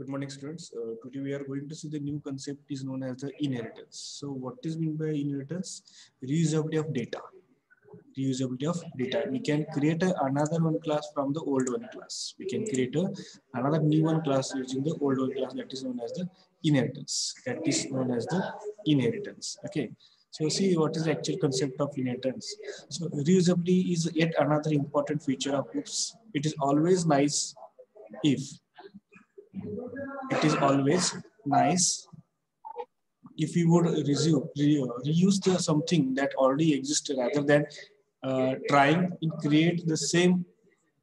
Good morning, students. Today we are going to see the new concept is known as the inheritance. So, what is meant by inheritance? Reusability of data. Reusability of data. We can create another one class from the old one class. We can create another new one class using the old one class. That is known as the inheritance. That is known as the inheritance. Okay. So, see what is the actual concept of inheritance. So, reusability is yet another important feature of groups. It is always nice if it is always nice if we would reuse the something that already exists rather than trying to create the same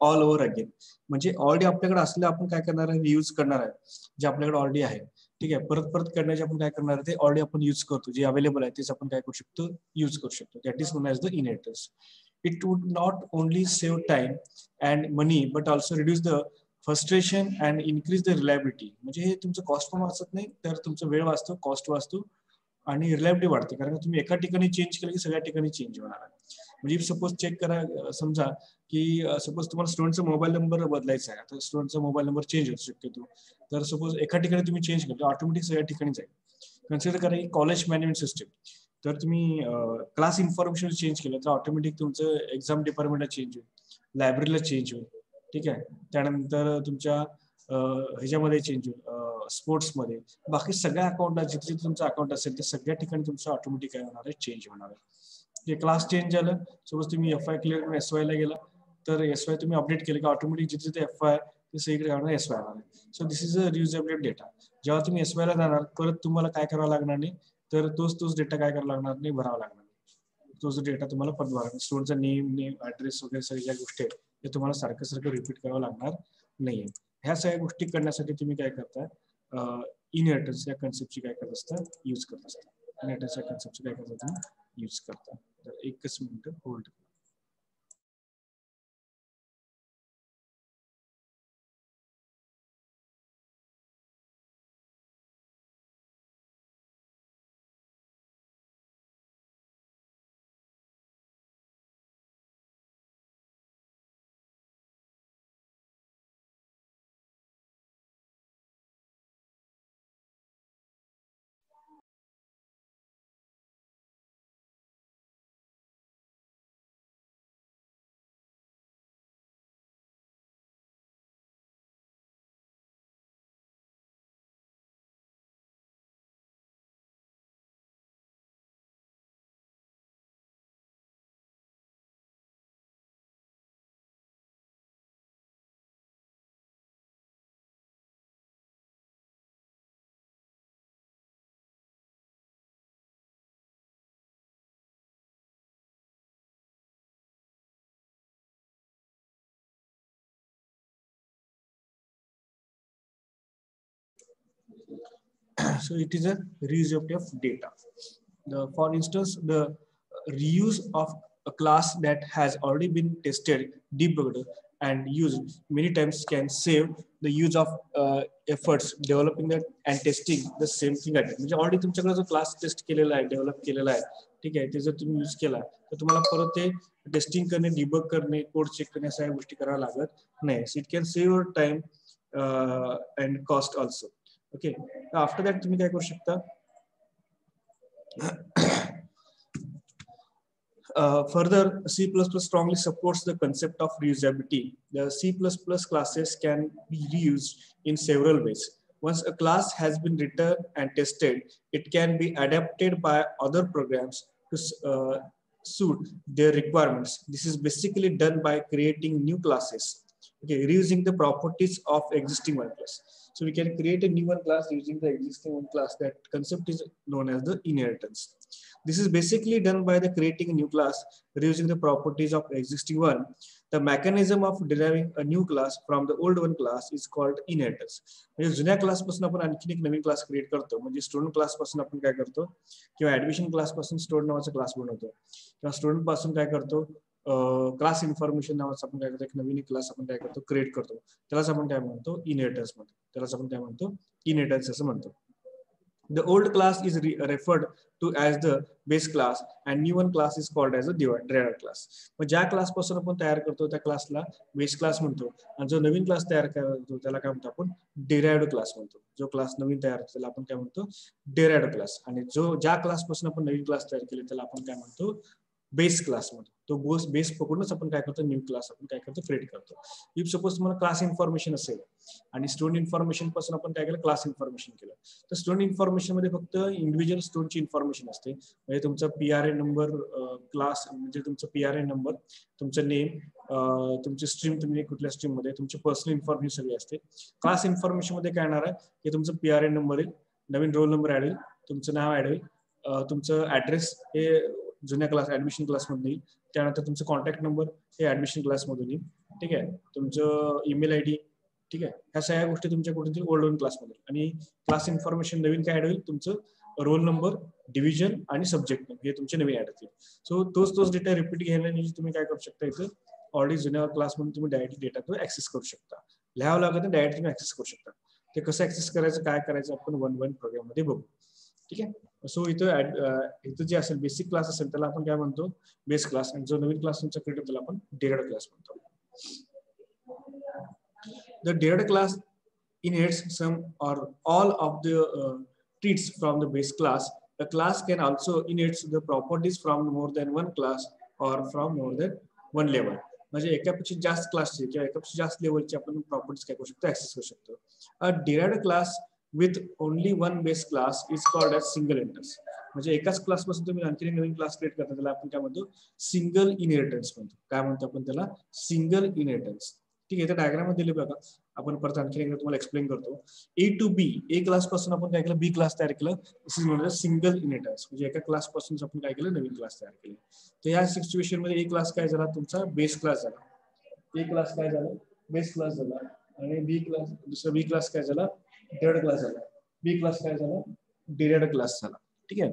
all over again. म्हणजे already आपल्याकडे असले आपण काय करणार आहे reuse करणार आहे जे आपल्याकडे ऑलरेडी आहे ठीक आहे परत परत करण्याचे आपण काय करणार आहे ते ऑलरेडी आपण यूज करतो जे अवेलेबल आहे तेच आपण काय करू शकतो यूज करू शकतो that is non as the inheritance it would not only save time and money but also reduce the frustration and increase the reliability म्हणजे हे तुमचं कॉस्ट पण वाचत नाही तर तुमचा वेळ वाचतो कॉस्ट वाचतो आणि रिलायबिलिटी वाढते कारण तुम्ही एका ठिकाणी चेंज केलं की सगळ्या ठिकाणी चेंज होणार आहे म्हणजे सपोज चेक करा समजा की सपोज तुम्हाला स्टुडंटचा मोबाईल नंबर बदलायचा आहे आता स्टुडंटचा मोबाईल नंबर चेंज होऊ शक्यतो तर सपोज एका ठिकाणी तुम्ही चेंज केलं ऑटोमॅटिक सगळ्या ठिकाणी जाईल कन्सिडर करा की कॉलेज मॅनेजमेंट सिस्टम तर तुम्ही क्लास इन्फॉर्मेशन चेंज केलं तर ऑटोमॅटिक तुमचं एक्झाम डिपार्टमेंटला चेंज होईल लायब्ररीला चेंज होईल ठीक आहे त्यानंतर तुमच्या ह्याच्यामध्ये चेंज होईल स्पोर्ट्समध्ये बाकी सगळ्या अकाउंटला जिथे जिथे तुमचं अकाउंट असेल त्या सगळ्या ठिकाणी तुमचं ऑटोमॅटिक काय होणार आहे चेंज होणार आहे जे क्लास चेंज झालं सपोज तुम्ही एफ आय क्लिअर करून एस वायला गेला तर एस वाय तुम्ही अपडेट केलं की ऑटोमॅटिक जिथे जिथे एफ आय ते सगळीकडे होणार एस वाय होणार so this is a reusable data जेव्हा तुम्ही एस वायला जाणार परत तुम्हाला काय करावं लागणार नाही तर तोच डेटा काय करावा लागणार नाही भरावा लागणार नाही तोच डेटा तुम्हाला परत भरावा स्टुडंटचा नेम ऍड्रेस वगैरे सगळ्या गोष्टी आहेत ते तुम्हाला सारखं रिपीट करावं लागणार नाहीये ह्या सगळ्या गोष्टी करण्यासाठी तुम्ही काय करता इनहेरिटन्स या कन्सेप्टची काय करत असता यूज करत असता इनहेरिटन्स या कन्सेप्टची काय करता तुम्ही यूज करता तर एकच minute hold so it is a reusability of data. For instance, the reuse of a class that has already been tested, debugged, and used many times can save the use of efforts developing that and testing the same thing again. म्हणजे already तुमच्याकडे जो class taste केलेला आहे develop केलेला आहे ठीक आहे ते जर तुम्ही यूज केला तर तुम्हाला परत ते टेस्टिंग करणे डिबग करणे कोड चेक करणे अशा गोष्टी कराव्या लागत नाही it can save your time and cost also okay after that तुम्ही काय करू शकता further, C++ strongly supports the concept of reusability. The C++ classes can be reused in several ways. Once a class has been written and tested, it can be adapted by other programs to suit their requirements. This is basically done by creating new classes. Okay, reusing the properties of existing one class. So we can create a new one class using the existing one class. That concept is known as the inheritance. This is basically done by the creating a new class, reusing the properties of existing one. The mechanism of deriving a new class from the old one class is called inheritance. म्हणजे जुन्या class पासून आपण आणखी एक नवीन class create करतो म्हणजे student class पासून आपण काय करतो किंवा ऍडमिशन क्लास पासून स्टुडंट नावाचा क्लास बनवतो किंवा स्टुडंट पासून काय करतो क्लास इन्फॉर्मेशन नावाचा आपण काय करतो एक नवीन क्लास आपण काय करतो क्रिएट करतो त्यालाच आपण काय म्हणतो इनहेरिटन्स म्हणतो त्यालाच आपण काय म्हणतो इनहेरिटन्स असं म्हणतो The old class is referred to as the base class and new one class is called as a derived class. मग ज्या क्लास पासून आपण तयार करतो त्या क्लासला बेस क्लास म्हणतो आणि जो नवीन क्लास तयार करतो त्याला काय म्हणतो आपण डिराइव्ड क्लास म्हणतो. जो क्लास नवीन तयार होतो त्याला आपण काय म्हणतो डिराइव्ड क्लास आणि जो ज्या क्लास पासून आपण नवीन क्लास तयार केले त्याला आपण काय म्हणतो बेस क्लास म्हणतो. तो बेस पकडूनच आपण काय करतो न्यू क्लास आपण काय करतो क्रिएट करतो. इफ सपोज तुम्हाला क्लास इन्फॉर्मेशन असेल आणि स्टुडंट इन्फॉर्मेशन पासून आपण काय केलं क्लास इन्फॉर्मेशन केलं तर स्टुडंट इन्फॉर्मेशन मध्ये फक्त इंडिव्हिज्युअल स्टुडंटची इन्फॉर्मेशन असते. म्हणजे तुमचा पीआरए नंबर क्लास म्हणजे तुमचा पीआरए नंबर तुमचं नेम तुमची स्ट्रीम तुम्ही कुठल्या स्ट्रीम मध्ये तुमची पर्सनल इन्फॉर्मेशन सगळी असते. क्लास इन्फॉर्मेशन मध्ये काय येणार आहे की तुमचं पीआरए नंबर येईल नवीन रोल नंबर ऍड होईल तुमचं नाव ऍड होईल तुमचं ऍड्रेस हे जुन्या क्लास ऍडमिशन क्लास मधून येईल त्यानंतर तुमचं कॉन्टॅक्ट नंबर हे ऍडमिशन क्लास मधून येईल ठीक आहे तुमचं ईमेल आयडी ठीक आहे ह्या सगळ्या गोष्टी तुमच्या कुठे ओल्ड वन क्लासमध्ये आणि क्लास इन्फॉर्मेशन नवीन काय ऍड होईल तुमचं रोल नंबर डिव्हिजन आणि सब्जेक्ट हे तुमचे नवीन ऍड होतील. सो तोच डेटा रिपीट घेण्याऐवजी तुम्ही काय करू शकता इथं ऑलरेडी जुन्या क्लासमध्ये तुम्ही डायरेक्टली डेटा तो ऍक्सेस करू शकता. लिहावं लागत नाही डायरेक्ट तुम्ही ऍक्सेस करू शकता. ते कसं ऍक्सेस करायचं काय करायचं आपण वन प्रोग्राम मध्ये बघू ठीक आहे. सो इथं जे असेल बेसिक क्लास असेल त्याला आपण काय म्हणतो बेस क्लास आणि जो नवीन क्लास तुमचा क्रिएट त्याला आपण डिराइव्ड क्लास म्हणतो. The derived class inherits some or all of the traits from the base class. The class can also inherit the properties from more than one class or from more than one level. म्हणजे एकापेक्षा जास्त क्लासचे किंवा एकापेक्षा जास्त लेवलचे आपण properties काय करू शकतो ऍक्सेस करू शकतो. A derived class with only one base class is called as single inheritance. म्हणजे एकाच क्लास पासून तुम्ही आणखी नवीन क्लास क्रिएट करता त्याला आपण काय म्हणतो सिंगल इनहेरिटन्स म्हणतो. काय म्हणतो आपण त्याला सिंगल इनहेरिटन्स. ठीक आहे त्या डायग्राम मध्ये दिले बघा आपण परत आणखी एकदा तुम्हाला एक्सप्लेन करतो. ए टू बी ए क्लास पासून आपण काय केलं बी क्लास तयार केलं this is known as single inheritance. म्हणजे एका क्लास पासून आपण काय केलं नवीन क्लास तयार केले. तर या सिच्युएशन मध्ये ए क्लास काय झाला तुमचा बेस क्लास झाला. ए क्लास काय झाला बेस क्लास झाला आणि बी क्लास दुसरा बी क्लास काय झाला डिराइव्ड क्लास झाला. बी क्लास काय झाला डिराइव्ड क्लास झाला. ठीक आहे.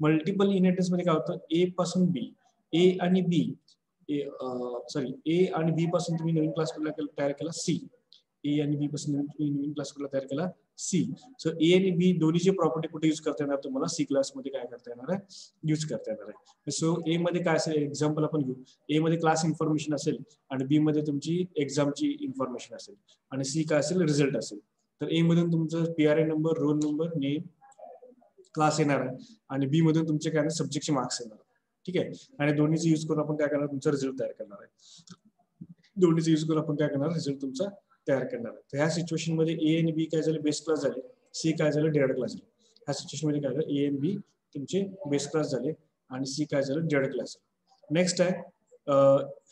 मल्टिपल इनहेरिटन्स मध्ये काय होतं ए पासून बी ए आणि बी ए आणि बी पासून तुम्ही नवीन क्लास तयार केला सी. ए आणि बी पासून नवीन क्लास तयार केला सी. सो ए आणि बी दोन्हीची प्रॉपर्टी कुठे यूज करता येणार तुम्हाला सी क्लास मध्ये काय करता येणार आहे यूज करता येणार आहे. सो ए मध्ये काय असेल एक्झाम्पल आपण घेऊ. ए मध्ये क्लास इन्फॉर्मेशन असेल आणि बी मध्ये तुमची एक्झामची इन्फॉर्मेशन असेल आणि सी काय असेल रिझल्ट असेल. तर ए मधून तुमचं PRA number roll number name class येणार आहे आणि बी मधून तुमचे काय सब्जेक्टचे मार्क्स येणार. ठीक आहे. आणि दोन्हीचे यूज करून आपण काय करणार तुमचा रिझल्ट तयार करणार आहे. दोन्हीचे यूज करून आपण काय करणार रिझल्ट तुमचा तयार करणार आहे. तर ह्या सिच्युएशन मध्ये ए आणि बी काय झाले बेस क्लास झाले सी काय झालं डिराइव्ड क्लास झाले. ह्या सिच्युएशन मध्ये काय झालं ए आणि बी तुमचे बेस क्लास झाले आणि सी काय झालं डिराइव्ड क्लास झाले. नेक्स्ट आहे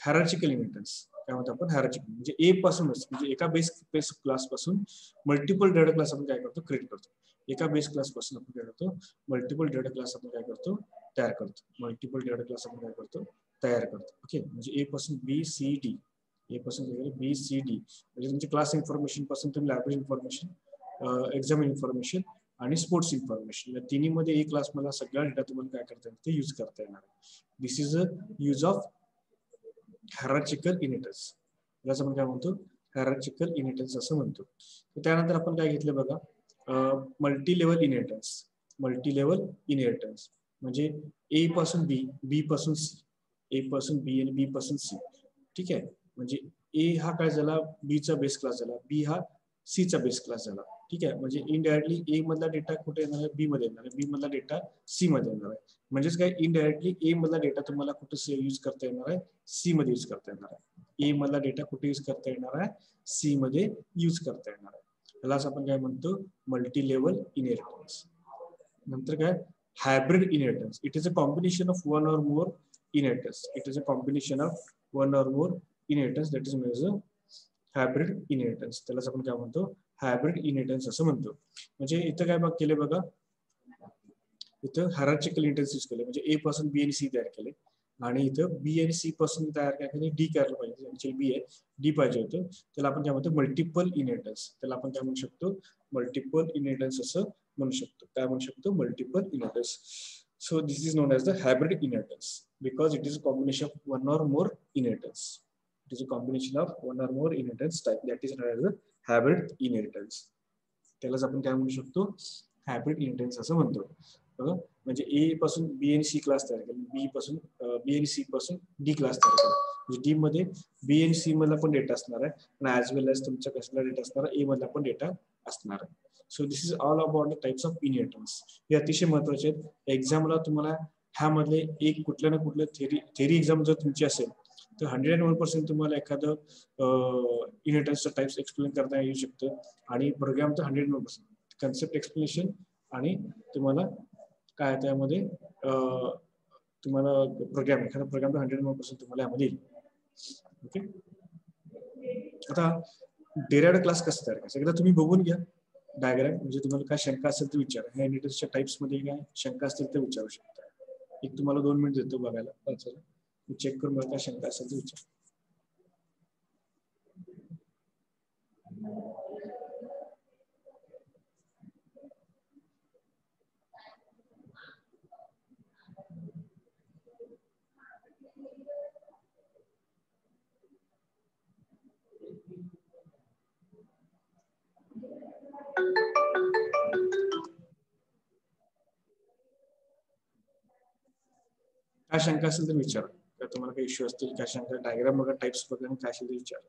हायरार्चिकल इनहेरिटन्स. काय म्हणतो आपण हायरार्चिकल म्हणजे ए पासूनच म्हणजे एका बेस क्लास पासून मल्टिपल डिराइव्ड क्लास आपण काय करतो क्रिएट करतो. एका बेस क्लास पासून आपण काय करतो मल्टिपल डिराइव्ड क्लास आपण काय करतो तयार करतो. मल्टिपल डिराइव्ड क्लास आपण काय करतो तयार करतो. ओके. म्हणजे ए पासून बी सी डी ए पासून बी सी डी म्हणजे तुमची क्लास इन्फॉर्मेशन पासून तुम्ही लँग्वेज इन्फॉर्मेशन एक्झाम इन्फॉर्मेशन आणि स्पोर्ट्स इन्फॉर्मेशन या तिन्ही मध्ये ए क्लास मला सगळा डेटा तुम्हाला काय करता येईल ते यूज करता येणार. This is a use of hierarchical inheritance. याला आपण काय म्हणतो हायरार्चिकल इनहेरिटन्स असं म्हणतो. त्यानंतर आपण काय घेतलं बघा multi level inheritance. Multi level inheritance म्हणजे ए पासून बी बी पासून सी ए पासून बी आणि बी पासून सी. ठीक आहे. म्हणजे ए हा काय झाला बी चा बेस क्लास झाला बी हा सी चा बेस क्लास झाला. ठीक आहे. म्हणजे इनडायरेक्टली ए मधला डेटा कुठे येणार आहे बी मध्ये येणार आहे बी मधला डेटा सी मध्ये येणार आहे. म्हणजेच काय इनडायरेक्टली ए मधला डेटा तुम्हाला कुठे यूज करता येणार आहे सी मध्ये यूज करता येणार आहे. ए मधला डेटा कुठे यूज करता येणार आहे सी मध्ये यूज करता येणार आहे. त्यालाच आपण काय म्हणतो मल्टी लेवल इनहेरिटन्स. नंतर काय hybrid inheritance. It is a combination of one और मोर inheritance. It is a combination of one or more inheritance that is known as a hybrid inheritance. त्यालाच आपण काय म्हणतो हायब्रिड इनहेरिटन्स असं म्हणतो. म्हणजे इथं काय केले बघा इथं हायरार्चिकल इनहेरिटन्स यूज केले म्हणजे ए पासून बी आणि सी तयार केले आणि इथं बी आणि सी पासून तयार केले डी करायला पाहिजे ऍक्च्युअली बी आहे डी पाहिजे होतं. त्याला आपण काय म्हणतो मल्टिपल इनहेरिटन्स. त्याला आपण काय म्हणू शकतो मल्टिपल इनहेरिटन्स असं म्हणू शकतो. काय म्हणू शकतो multiple inheritance. So this is known as the hybrid inheritance because it is a combination of one or more inheritance. It is a combination of one or more inheritance type that is known as the hybrid inheritance. त्यालाच आपण काय म्हणू शकतो hybrid inheritance असं म्हणतो. बघा, म्हणजे ए पासून बी आणि सी क्लास तयार केला, बी आणि सी पासून डी क्लास तयार केला. म्हणजे डी मध्ये बी आणि सी मधला पण डेटा असणार आहे आणि ऍज वेल एज तुमच्या कसला डेटा असणार आहे, ए मधला पण डेटा असणार आहे. So this is all about the types of inheritance. हे अतिशय महत्वाचे आहेत. एक्झामला तुम्हाला ह्यामधले एक कुठल्या ना कुठल्या थेरी एक्झाम जर तुमची असेल तर 101% तुम्हाला एखादं इनहेरिटन्सचं टाइप्स एक्सप्लेन करता येऊ शकतं आणि प्रोग्राम तर 101% कन्सेप्ट एक्सप्लेनेशन आणि तुम्हाला काय त्यामध्ये तुम्हाला प्रोग्राम एखादा प्रोग्राम तर 101% तुम्हाला यामध्ये येईल. ओके, आता डेराइव्हड क्लास कसं तयार करायचं एकदा तुम्ही बघून घ्या डायग्राम. म्हणजे तुम्हाला काय शंका असेल तर विचारा. ह्या इनहेरिटन्सच्या टाइप्स मध्ये काय शंका असतील तर विचारू शकता. एक तुम्हाला 2 मिनिट देतो बघायला. चला चेक करून मला काय शंका असेल तर विचारा. काय शंका असेल तर विचारा. काय तुम्हाला काही इश्यू असतील, काय शंका, डायग्राम बघा, टाइप्स बघा आणि काय असेल तर विचारा.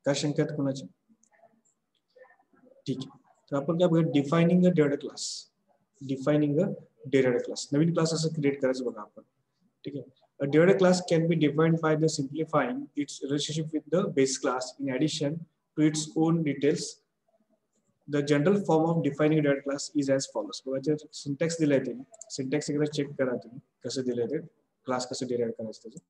काय शंका आहेत कोणाची? ठीक आहे, तर आपण काय बघा, defining a derived class. Defining a derived class, नवीन क्लास असं क्रिएट करायचं बघा आपण. ठीक आहे. A derived class can be defined by the simplifying its relationship with the base class in addition to its own details. The general form of defining a derived class is as follows. बघा syntax दिलाय त्यांनी. Syntax एकदा check करा तुम्ही कसं दिलंय ते, class कसं डिराइव्ह करायचं त्याचं.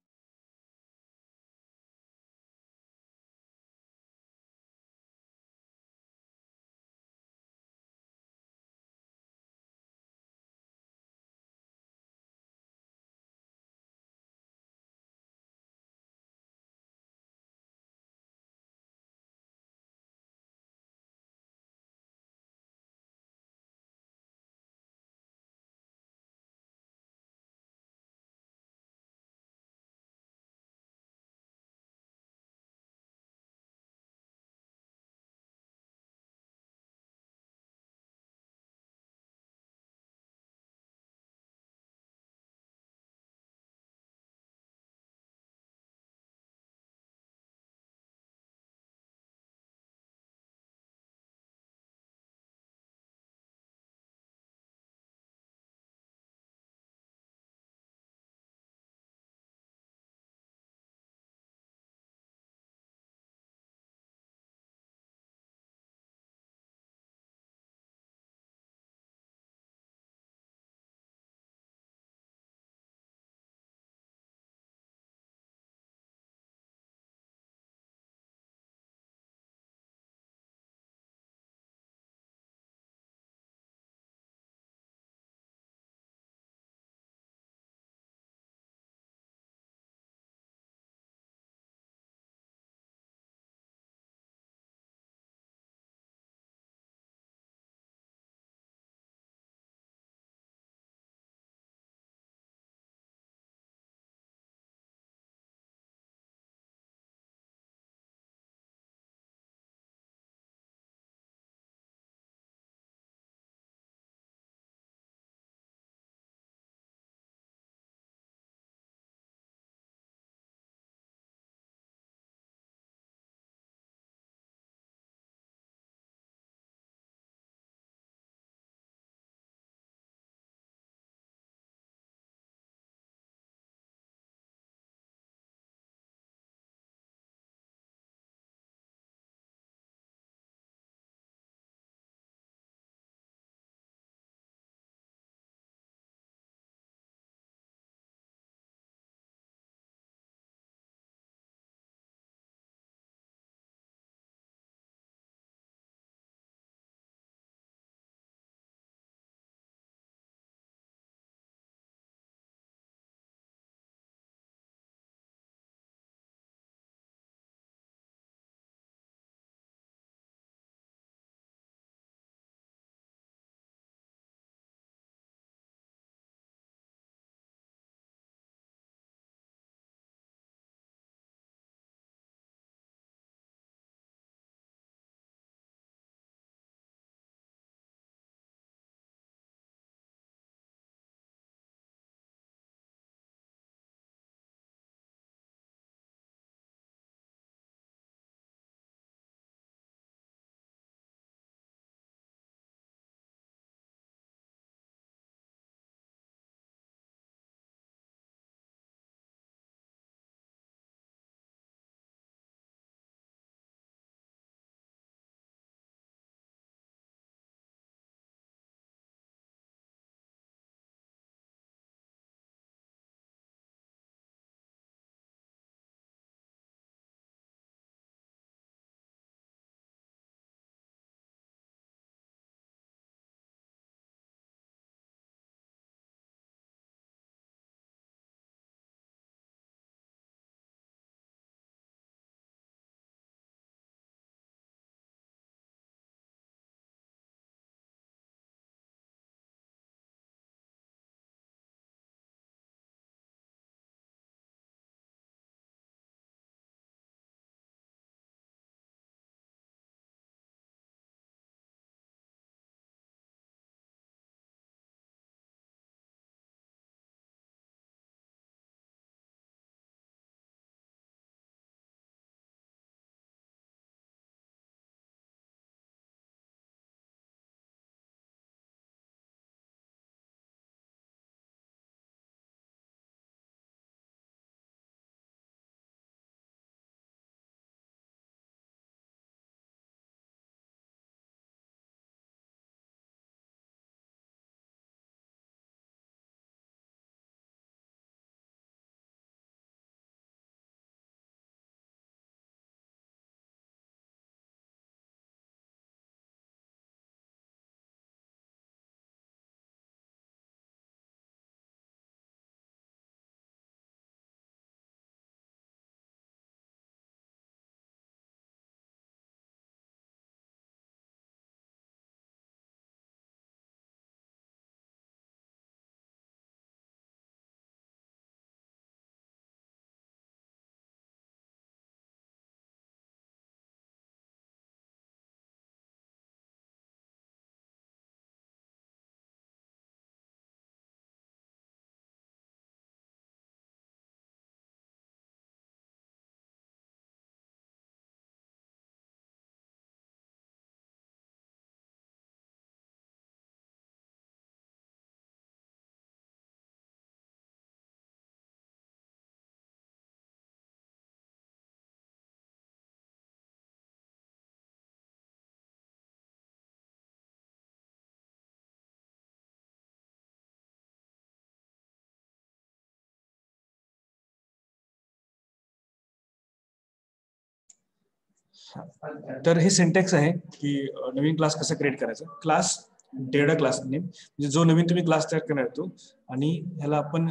तर हे सिंटॅक्स आहे की नवीन क्लास कसा क्रिएट करायचा. क्लास डेटा क्लास नेम म्हणजे जो नवीन तुम्ही क्लास तयार करणार तो, आणि ह्याला आपण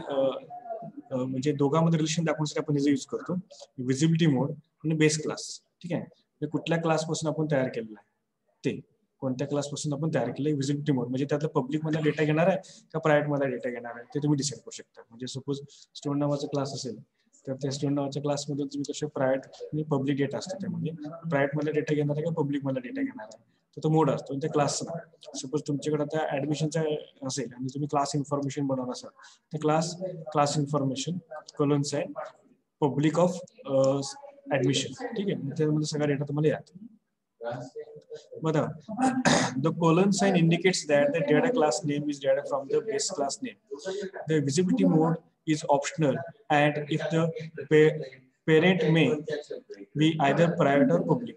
म्हणजे दोघांमध्ये रिलेशन दाखवण्यासाठी आपण हे यूज करतो विजिबिलिटी मोड आणि बेस क्लास. ठीक आहे, हे कुठल्या क्लास पासून आपण तयार केलेलं आहे ते, कोणत्या क्लास पासून आपण तयार केलं विजिबिलिटी मोड म्हणजे त्यातला पब्लिक मधला डेटा घेणार आहे का प्रायव्हेट मधला डेटा घेणार आहे ते तुम्ही डिसाईड करू शकता. म्हणजे सपोज स्टुडंट नावाचा क्लास असेल तर त्या स्टुडंट नावाच्या क्लासमधून तुम्ही कसे प्रायव्हेट आणि पब्लिक डेटा असतो, त्यामध्ये प्रायव्हेट मधला डेटा घेणार आहे का पब्लिक मधला डेटा घेणार आहे तर तो मोड असतो त्या क्लासचा. सपोज तुमच्याकडे आता ऍडमिशनचा असेल आणि तुम्ही क्लास इन्फॉर्मेशन बनवणार असाल तर क्लास इन्फॉर्मेशन कोलन्स आहे पब्लिक ऑफ ऍडमिशन. ठीक आहे, त्यामध्ये सगळा डेटा तुम्हाला यात बघा. The colon sign indicates that the data class name is data from the base class name. The visibility mode is optional, and if the parent may be either private or public.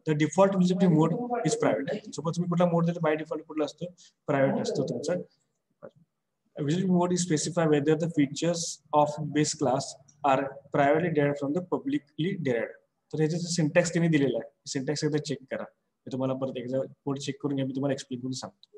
The default visibility mode is private. Suppose तुम्ही कुठला मोड देतो, by default कुठला असतो, private असतो तुमचा. Visibility mode is specify whether the features of base class are privately derived from the publicly derived. तर ह्याचे जे सिंटॅक्स त्यांनी दिलेला आहे, सिंटॅक्स एकदा चेक करा. मी तुम्हाला परत एकदा कोड चेक करून घ्या, मी तुम्हाला एक्सप्लेन करून सांगतो.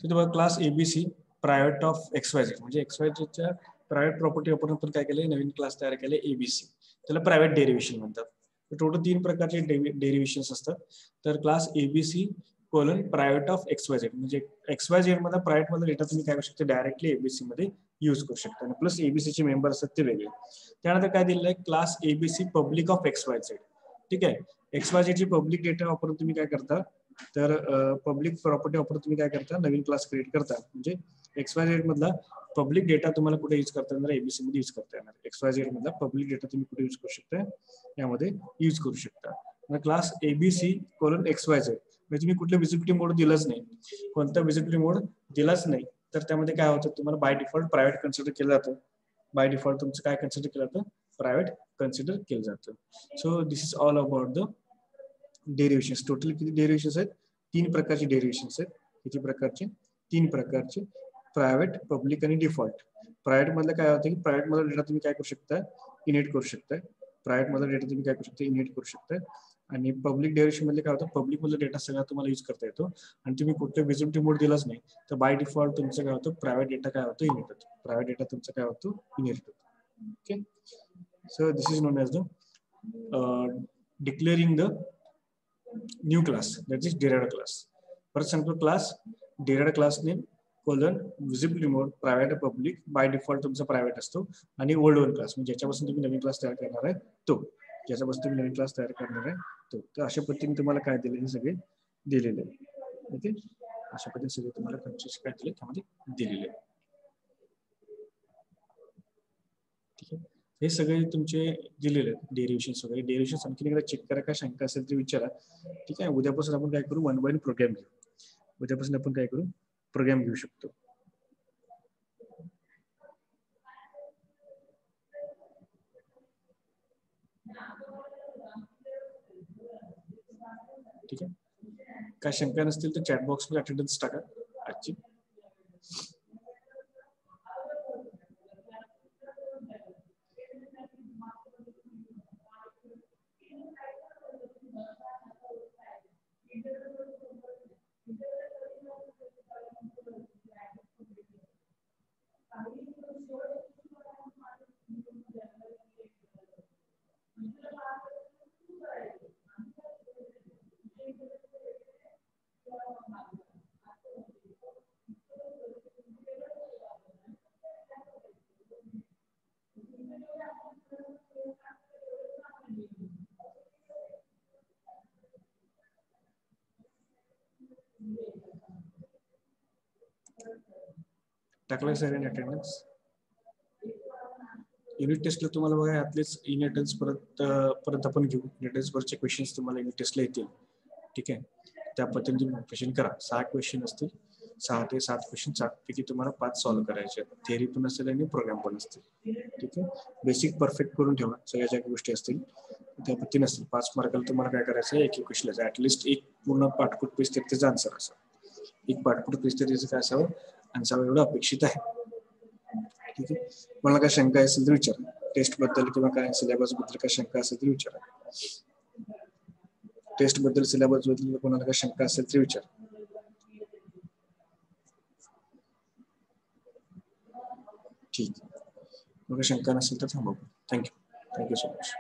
तर तुम्हाला class ABC private of XYZ म्हणजे एक्सवायझेडच्या प्रायव्हेट प्रॉपर्टी वापरून आपण काय केलंय, नवीन क्लास तयार केले एबीसी. त्याला प्रायव्हेट डेरिव्हेशन म्हणतात. टोटल 3 प्रकारचे डेरिव्हेशन्स असतात. तर class ABC colon private of XYZ म्हणजे एक्सवायझेड मध्ये प्रायव्हेट मध्ये डेटा तुम्ही काय करू शकता, डायरेक्टली एबीसी मध्ये यूज करू शकता आणि प्लस एबीसी चे मेंबर असतात ते वेगळे. त्यानंतर काय दिलेलं आहे, क्लास एबीसी पब्लिक ऑफ एक्सवायझेड. ठीक आहे, एक्सवायझेड ची पब्लिक डेटा वापरून तुम्ही काय करता, तर पब्लिक प्रॉपर्टी वापरून तुम्ही काय करता, नवीन क्लास क्रिएट करता. म्हणजे एक्सवायझेड मधला पब्लिक डेटा तुम्हाला कुठे यूज करता येणार, एबीसी मध्ये यूज करता येणार. एक्सवायझेड मधला पब्लिक डेटा तुम्ही कुठे यूज करू शकता, यामध्ये यूज करू शकता. क्लास एबीसी कोलन एक्सवायझेड म्हणजे तुम्ही कुठलं विजिबिलिटी मोड दिलंच नाही, कोणता विजिबिलिटी मोड दिलाच नाही, तर त्यामध्ये काय होतं, तुम्हाला बाय डिफॉल्ट प्रायव्हेट कन्सिडर केलं जातं. बाय डिफॉल्ट तुमचं काय कन्सिडर केलं जातं, प्रायव्हेट कन्सिडर केलं जातं. So this is all about the derivations. Total किती डेरिव्हेशन्स आहेत, 3 प्रकारचे डेरिव्हेशन्स आहेत. किती प्रकारचे, 3 प्रकारचे, प्रायव्हेट, पब्लिक आणि डिफॉल्ट. प्रायव्हेट मधलं काय होतं की प्रायव्हेट मधला डेटा तुम्ही काय करू शकता, इनेट करू शकता. प्रायव्हेट मधला डेटा तुम्ही काय करू शकता, इनेट करू शकता. आणि पब्लिक डेरिव्हेशन मध्ये काय होतं, पब्लिक मधला डेटा सगळा तुम्हाला यूज करता येतो आणि तुम्ही कुठलं विजिबिलिटी मोड दिलाच नाही तर बाय डिफॉल्ट तुमचं काय होतं, प्रायव्हेट डेटा काय होतं, इनेट होतो. प्रायव्हेट डेटा तुमचा काय होतो, इनेट होतो. Okay, so this is known as the declaring the new class, that is derived class. For example, class derived class name colon visibility mode private public by default तुमचा private असतो आणि old one class म्हणजे ज्याच्यापासून तुम्ही नवीन class तयार करणार आहे तो, ज्याच्यापासून तुम्ही नवीन क्लास तयार करणार आहे तो. तर अशा पद्धतीने तुम्हाला काय दिले, हे सगळे दिलेले आहे. ओके, अशा पद्धतीने सगळे तुम्हाला कन्सेप्ट काय दिले त्यामध्ये दिलेले आहे. ठीक आहे, हे सगळे तुमचे दिलेले आहेत डेरिव्हेशन्स वगैरे. डेरिव्हेशन्स आणखी एकदा चेक करा, काय शंका असेल तर विचारा. ठीक आहे, उद्यापासून आपण काय करू, 1 बाय 1 प्रोग्राम घेऊ. उद्यापासून आपण काय करू, प्रोग्राम घेऊ शकतो. ठीक आहे, काय शंका नसतील तर चॅट बॉक्स मध्ये अटेंडन्स टाका आजची. टाकलाय सर अटेंडन्स. युनिट टेस्टला तुम्हाला बघा यातलेच इन अटेंडन्स परत आपण घेऊ. युनिट टेस्टवरचे क्वेश्चन्स तुम्हाला युनिट टेस्टला येतील. ठीक आहे, त्या पद्धतीने तुम्ही क्वेश्चन करा. 6 क्वेश्चन असतील, 6 ते 7 क्वेश्चन 7 पैकी तुम्हाला 5 सॉल्व्ह करायचे. थेअरी पण असेल आणि प्रोग्राम पण असतील. ठीक आहे, बेसिक परफेक्ट करून ठेवा. सगळ्या ज्या गोष्टी असतील त्या पद्धतीने असतील. 5 मार्काला तुम्हाला काय करायचं आहे, एक क्वेश्चन ऍटलिस्ट एक पूर्ण पाठपुट पेज तर त्याचा आन्सर असावा. एक पाठपुट पेज तर त्याचं काय असावं, आन्सर एवढं अपेक्षित आहे. ठीक आहे, मला काय शंका असेल तर विचारा. टेस्ट बद्दल किंवा काय सिलेबस बद्दल काय शंका असेल तर विचारा. टेस्ट बद्दल सिलेबस बद्दल कोणाला काय शंका असेल तर विचारा. ठीक आहे, मग शंका नसेल तर थांबव. Thank you so much.